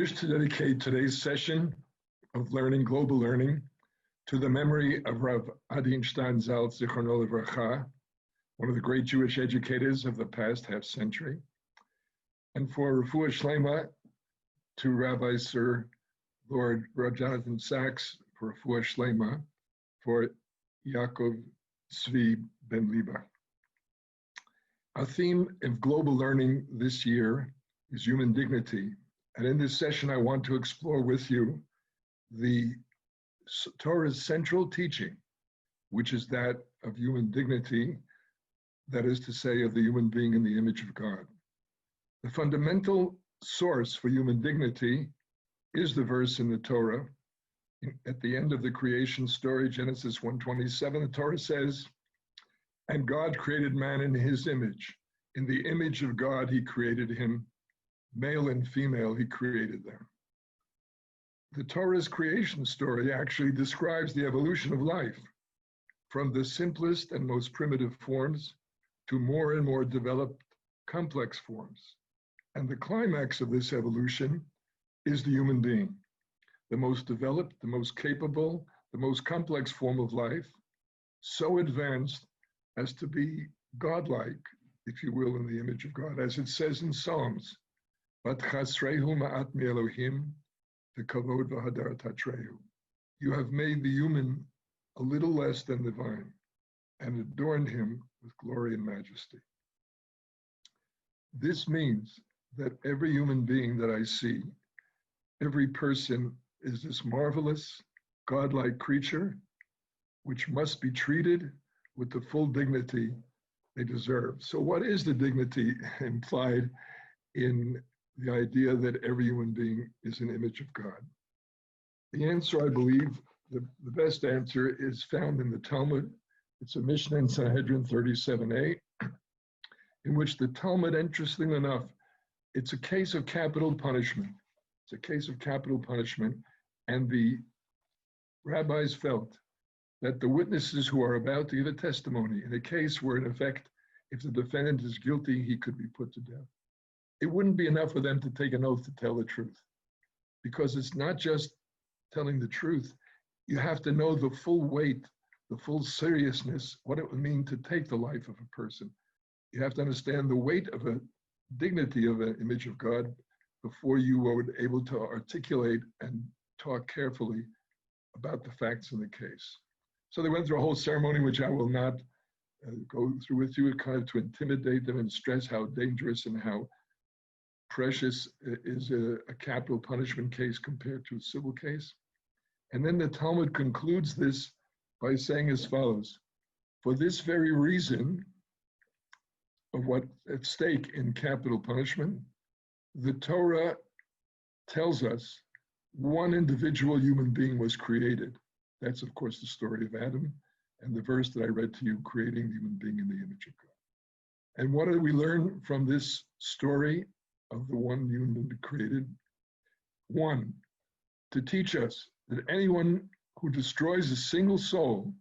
wish to dedicate today's session of learning, global learning, to the memory of Rav Adinstein Zal Zichrono Livracha, one of the great Jewish educators of the past half century, and for Refuah Shlema to Rabbi Sir Lord Jonathan Sachs for Refuah Shlema for Yaakov Tzvi Ben Liba. Our theme of global learning this year is human dignity. And in this session, I want to explore with you the Torah's central teaching, which is that of human dignity, that is to say, of the human being in the image of God. The fundamental source for human dignity is the verse in the Torah. At the end of the creation story, Genesis 1:27, the Torah says, "And God created man in his image. In the image of God, he created him. Male and female, he created them." The Torah's creation story actually describes the evolution of life from the simplest and most primitive forms to more and more developed complex forms. And the climax of this evolution is the human being, the most developed, the most capable, the most complex form of life, so advanced as to be godlike, if you will, in the image of God. As it says in Psalms, "Vat chasrehu ma'at mi-Elohim, v'kavod v'hadar tatrehu." You have made the human a little less than divine and adorned him with glory and majesty. This means that every human being that I see, every person is this marvelous, godlike creature, which must be treated with the full dignity they deserve. So what is the dignity implied in the idea that every human being is an image of God? The answer, I believe, the best answer is found in the Talmud. It's a Mishnah in Sanhedrin 37a, in which the Talmud, interestingly enough, it's a case of capital punishment. It's a case of capital punishment, and the rabbis felt that the witnesses who are about to give a testimony in a case where, in effect, if the defendant is guilty, he could be put to death. It wouldn't be enough for them to take an oath to tell the truth, because it's not just telling the truth. You have to know the full weight, the full seriousness, what it would mean to take the life of a person. You have to understand the weight of a dignity of an image of God before you are able to articulate and talk carefully about the facts in the case. So they went through a whole ceremony, which I will not go through with you, kind of to intimidate them and stress how dangerous and how precious is a capital punishment case compared to a civil case. And then the Talmud concludes this by saying as follows: for this very reason of what's at stake in capital punishment, the Torah tells us one individual human being was created. That's, of course, the story of Adam, and the verse that I read to you, creating the human being in the image of God. And what do we learn from this story of the one human created? One, to teach us that anyone who destroys a single soul,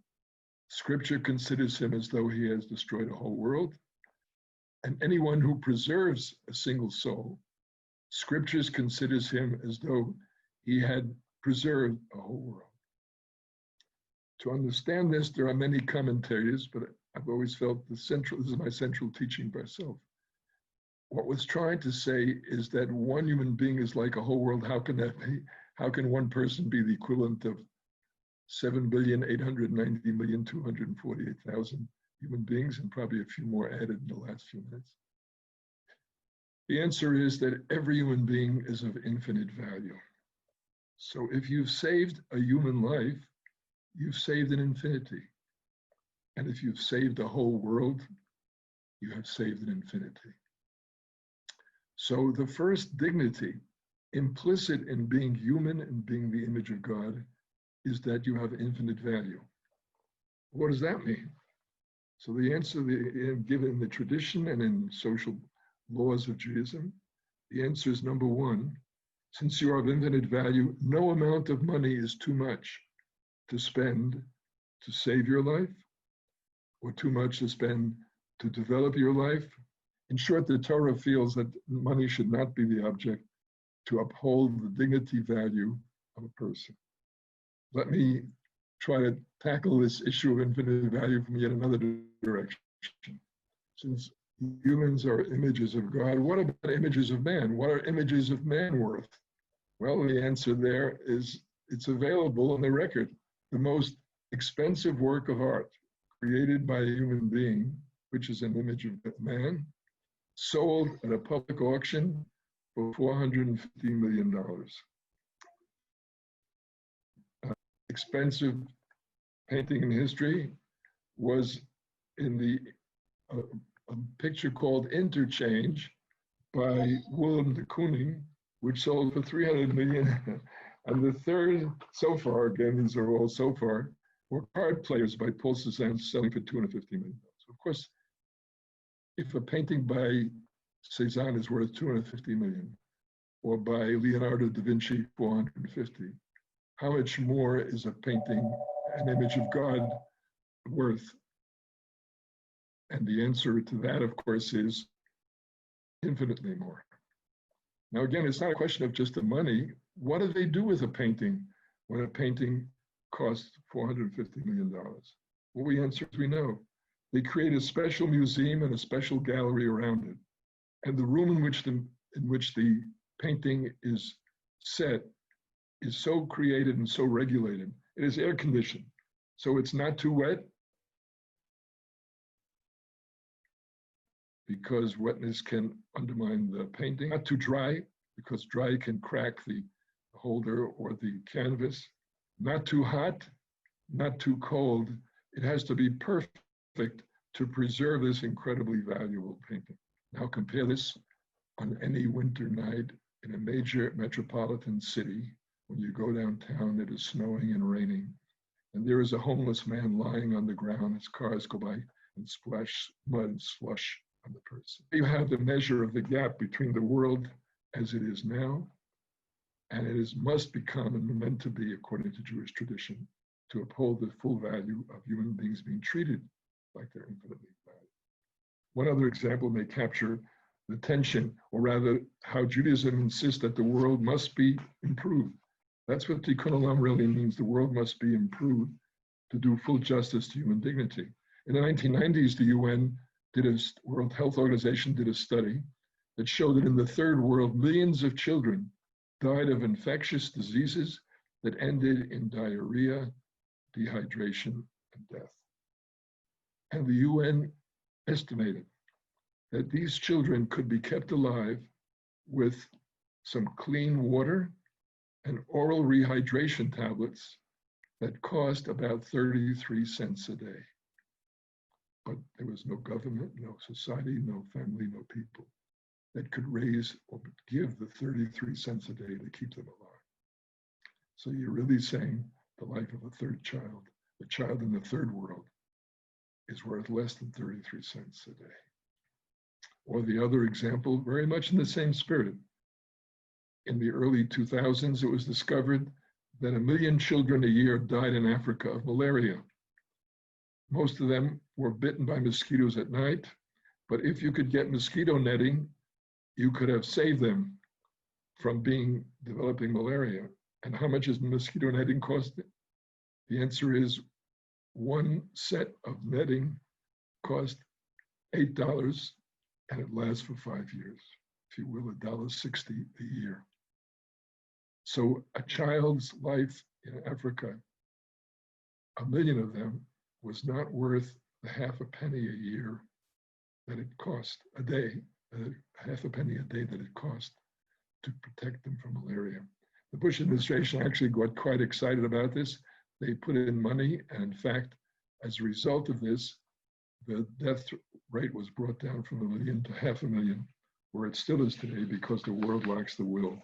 Scripture considers him as though he has destroyed a whole world. And anyone who preserves a single soul, Scriptures considers him as though he had preserved a whole world. To understand this, there are many commentaries, but I've always felt this is my central teaching myself. What was trying to say is that one human being is like a whole world. How can that be? How can one person be the equivalent of 7,890,248,000 human beings, and probably a few more added in the last few minutes? The answer is that every human being is of infinite value. So if you've saved a human life, you've saved an infinity. And if you've saved a whole world, you have saved an infinity. So the first dignity implicit in being human and being the image of God is that you have infinite value. What does that mean? So the answer given in the tradition and in social laws of Judaism, the answer is number one, since you are of infinite value, no amount of money is too much to spend to save your life, or too much to spend to develop your life. In short, the Torah feels that money should not be the object to uphold the dignity value of a person. Let me try to tackle this issue of infinite value from yet another direction. Since humans are images of God, what about images of man? What are images of man worth? Well, the answer there is it's available on the record. The most expensive work of art created by a human being, which is an image of man, sold at a public auction for $450 million. Expensive painting in history was in the a picture called Interchange by Willem de Kooning, which sold for $300 million. And the third, so far, again, these are all so far, were Card Players by Paul Cézanne selling for $250 million. Of course, if a painting by Cézanne is worth $250 million, or by Leonardo da Vinci, $450, how much more is a painting, an image of God, worth? And the answer to that, of course, is infinitely more. Now, again, it's not a question of just the money. What do they do with a painting when a painting costs $450 million? Well, the answer is we know. They create a special museum and a special gallery around it. And the room in which the painting is set is so created and so regulated. It is air conditioned, so it's not too wet, because wetness can undermine the painting. Not too dry, because dry can crack the holder or the canvas. Not too hot, not too cold. It has to be perfect to preserve this incredibly valuable painting. Now compare this on any winter night in a major metropolitan city. When you go downtown, it is snowing and raining, and there is a homeless man lying on the ground as cars go by and splash mud and slush on the person. You have the measure of the gap between the world as it is now, and it must become and meant to be, according to Jewish tradition, to uphold the full value of human beings being treated like they're infinitely valued. One other example may capture the tension, or rather how Judaism insists that the world must be improved. That's what Tikkun Olam really means. The world must be improved to do full justice to human dignity. In the 1990s, the UN World Health Organization did a study that showed that in the third world, millions of children died of infectious diseases that ended in diarrhea, dehydration, and death. And the UN estimated that these children could be kept alive with some clean water and oral rehydration tablets that cost about 33 cents a day. But there was no government, no society, no family, no people that could raise or give the 33 cents a day to keep them alive. So you're really saying the life of a third child, a child in the third world, is worth less than 33 cents a day. Or the other example, very much in the same spirit. In the early 2000s, it was discovered that 1 million children a year died in Africa of malaria. Most of them were bitten by mosquitoes at night, but if you could get mosquito netting, you could have saved them from developing malaria. And how much is mosquito netting cost? The answer is one set of netting cost $8, and it lasts for 5 years. If you will, $1.60 a year. So a child's life in Africa, 1 million of them, was not worth the half a penny a year that it cost a day, half a penny a day that it cost to protect them from malaria. The Bush administration actually got quite excited about this. They put in money, and in fact, as a result of this, the death rate was brought down from 1 million to 500,000, where it still is today, because the world lacks the will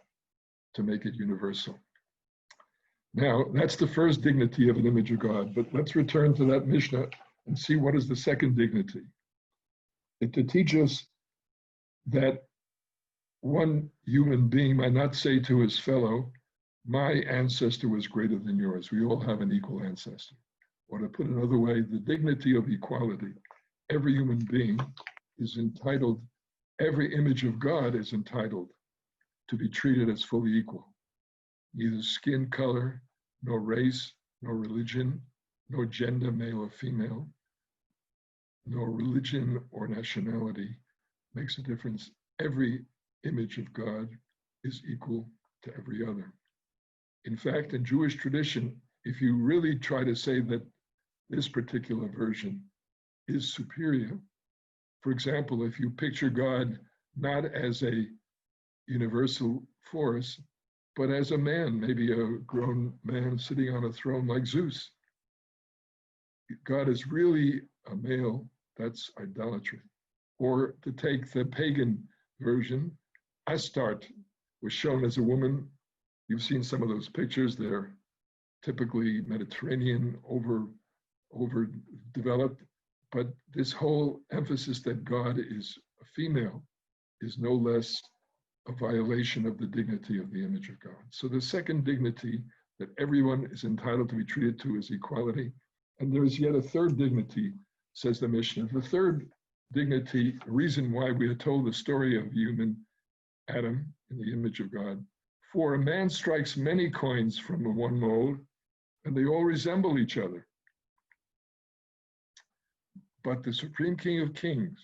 to make it universal. Now, that's the first dignity of an image of God, but let's return to that Mishnah and see what is the second dignity. It to teach us that one human being might not say to his fellow, my ancestor was greater than yours. We all have an equal ancestor. Or to put it another way, the dignity of equality. Every human being is entitled, every image of God is entitled to be treated as fully equal. Neither skin color, nor race, nor religion, nor gender, male or female, nor religion or nationality makes a difference. Every image of God is equal to every other. In fact, in Jewish tradition, if you really try to say that this particular version is superior, for example, if you picture God not as a universal force, but as a man, maybe a grown man sitting on a throne like Zeus, God is really a male, that's idolatry. Or to take the pagan version, Astarte was shown as a woman. You've seen some of those pictures. They're typically Mediterranean, overdeveloped. But this whole emphasis that God is a female is no less a violation of the dignity of the image of God. So the second dignity that everyone is entitled to be treated to is equality. And there is yet a third dignity, says the Mishnah. The third dignity, the reason why we are told the story of human Adam in the image of God. For a man strikes many coins from one mold, and they all resemble each other. But the Supreme King of Kings,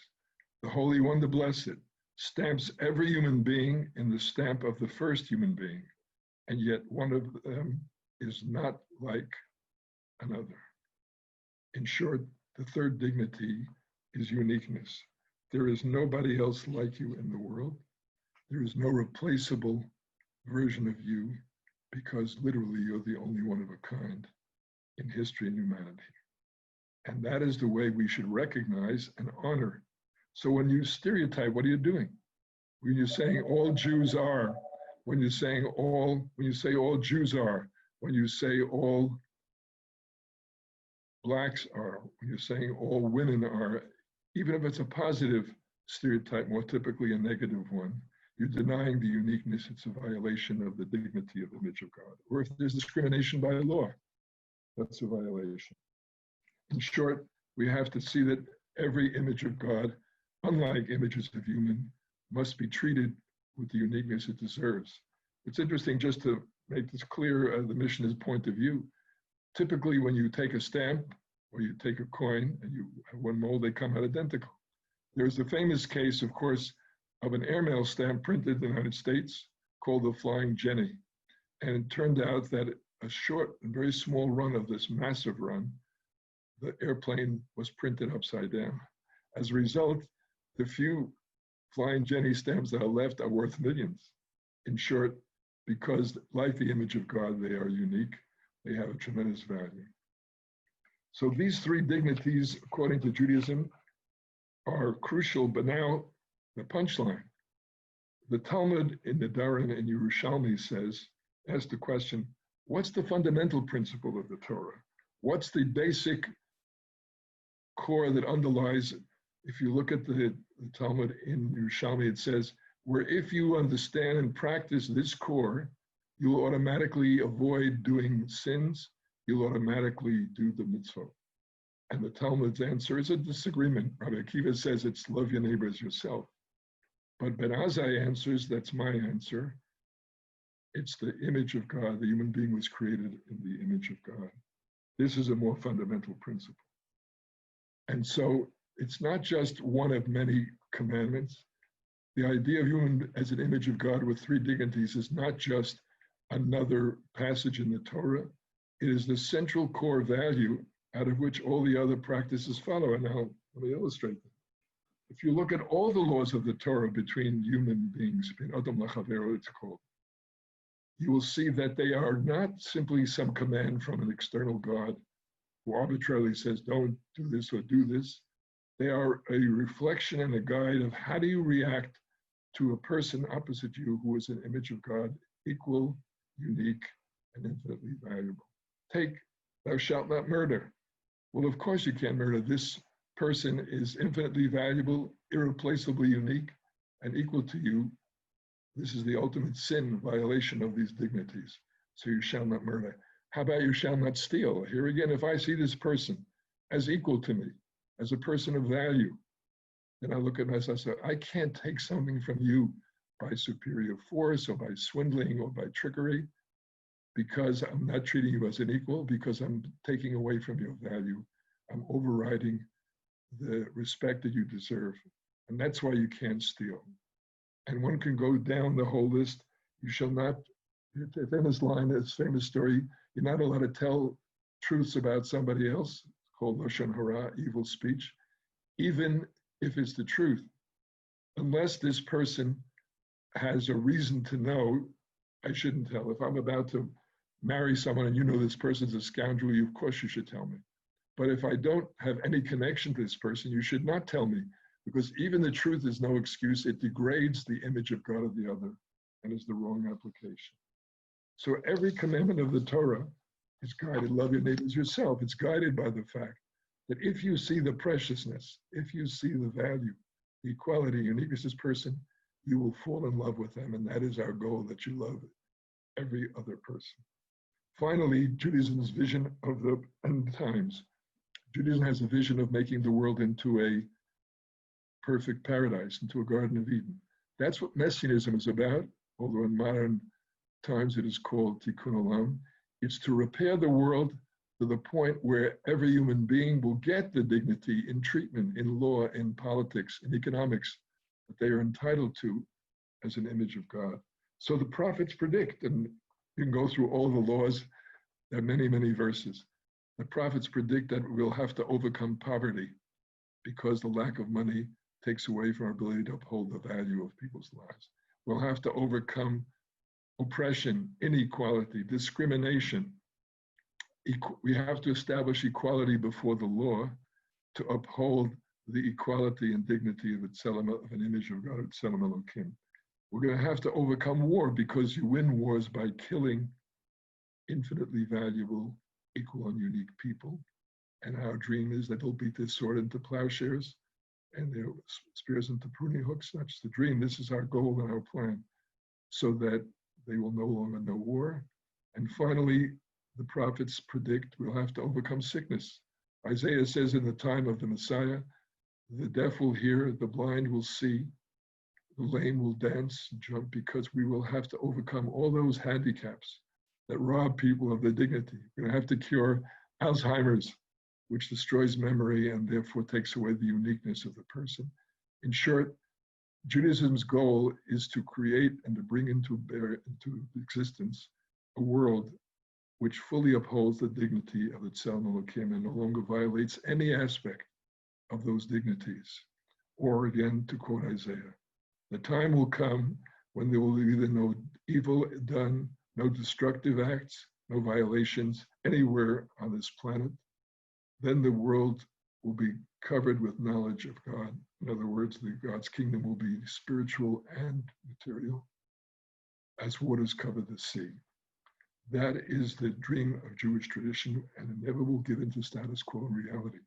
the Holy One, the Blessed, stamps every human being in the stamp of the first human being, and yet one of them is not like another. In short, the third dignity is uniqueness. There is nobody else like you in the world. There is no replaceable version of you, because literally you're the only one of a kind in history and humanity. And that is the way we should recognize and honor. So when you stereotype, what are you doing? When you're saying all Jews are, when you say all Jews are, when you say all blacks are, when you're saying all women are, even if it's a positive stereotype, more typically a negative one, you're denying the uniqueness. It's a violation of the dignity of the image of God. Or if there's discrimination by law, that's a violation. In short, we have to see that every image of God, unlike images of human, must be treated with the uniqueness it deserves. It's interesting, just to make this clear, the Mishnah's point of view. Typically, when you take a stamp or you take a coin and you have one mold, they come out identical. There's the famous case, of course, of an airmail stamp printed in the United States called the Flying Jenny. And it turned out that a short and very small run of this massive run, the airplane was printed upside down. As a result, the few Flying Jenny stamps that are left are worth millions. In short, because like the image of God, they are unique, they have a tremendous value. So these three dignities, according to Judaism, are crucial, but now the punchline. The Talmud in the Daran in Yerushalmi asks the question, what's the fundamental principle of the Torah? What's the basic core that underlies it? If you look at the Talmud in Yerushalmi, it says, where if you understand and practice this core, you'll automatically avoid doing sins, you'll automatically do the mitzvah. And the Talmud's answer is a disagreement. Rabbi Akiva says it's love your neighbor as yourself. But Ben Azai answers, that's my answer, it's the image of God. The human being was created in the image of God. This is a more fundamental principle. And so it's not just one of many commandments. The idea of human as an image of God with three dignities is not just another passage in the Torah. It is the central core value out of which all the other practices follow. And now let me illustrate that. If you look at all the laws of the Torah between human beings, between Adam Lachavero, it's called, you will see that they are not simply some command from an external God who arbitrarily says, don't do this or do this. They are a reflection and a guide of how do you react to a person opposite you who is an image of God, equal, unique, and infinitely valuable. Take, thou shalt not murder. Well, of course you can't murder. This person is infinitely valuable, irreplaceably unique, and equal to you. This is the ultimate sin, violation of these dignities. So you shall not murder. How about you shall not steal? Here again, if I see this person as equal to me, as a person of value, then I look at myself and say, I can't take something from you by superior force or by swindling or by trickery, because I'm not treating you as an equal, because I'm taking away from your value. I'm overriding the respect that you deserve. And that's why you can't steal. And one can go down the whole list. You shall not, the famous line, this famous story, you're not allowed to tell truths about somebody else, called Lashon Hara, evil speech, even if it's the truth, unless this person has a reason to know. I shouldn't tell. If I'm about to marry someone and you know this person's a scoundrel, of course you should tell me. But if I don't have any connection to this person, you should not tell me, because even the truth is no excuse. It degrades the image of God of the other and is the wrong application. So every commandment of the Torah is guided. Love your neighbors yourself. It's guided by the fact that if you see the preciousness, if you see the value, the equality, uniqueness of this person, you will fall in love with them. And that is our goal, that you love every other person. Finally, Judaism's vision of the end times. Judaism has a vision of making the world into a perfect paradise, into a Garden of Eden. That's what Messianism is about, although in modern times it is called Tikkun Olam. It's to repair the world to the point where every human being will get the dignity in treatment, in law, in politics, in economics that they are entitled to as an image of God. So the prophets predict, and you can go through all the laws. There are many, many verses. The prophets predict that we'll have to overcome poverty because the lack of money takes away from our ability to uphold the value of people's lives. We'll have to overcome oppression, inequality, discrimination. We have to establish equality before the law to uphold the equality and dignity of an image of God, Tzelem Elokim. We're going to have to overcome war, because you win wars by killing infinitely valuable, equal, and unique people. And our dream is that they'll beat their sword into plowshares and their spears into pruning hooks. That's just the dream. This is our goal and our plan, so that they will no longer know war. And finally, the prophets predict we'll have to overcome sickness. Isaiah says in the time of the Messiah, the deaf will hear, the blind will see, the lame will dance, jump, because we will have to overcome all those handicaps that rob people of their dignity. We're going to have to cure Alzheimer's, which destroys memory and therefore takes away the uniqueness of the person. In short, Judaism's goal is to create and to bring into existence a world which fully upholds the dignity of the Tzelem Elokim and no longer violates any aspect of those dignities. Or again, to quote Isaiah, the time will come when there will be either no evil done, no destructive acts, no violations anywhere on this planet. Then the world will be covered with knowledge of God. In other words, God's kingdom will be spiritual and material, as waters cover the sea. That is the dream of Jewish tradition, and it never will give into status quo in reality.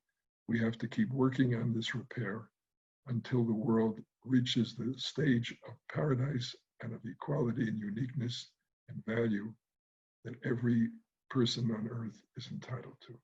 We have to keep working on this repair until the world reaches the stage of paradise and of equality and uniqueness and value that every person on earth is entitled to.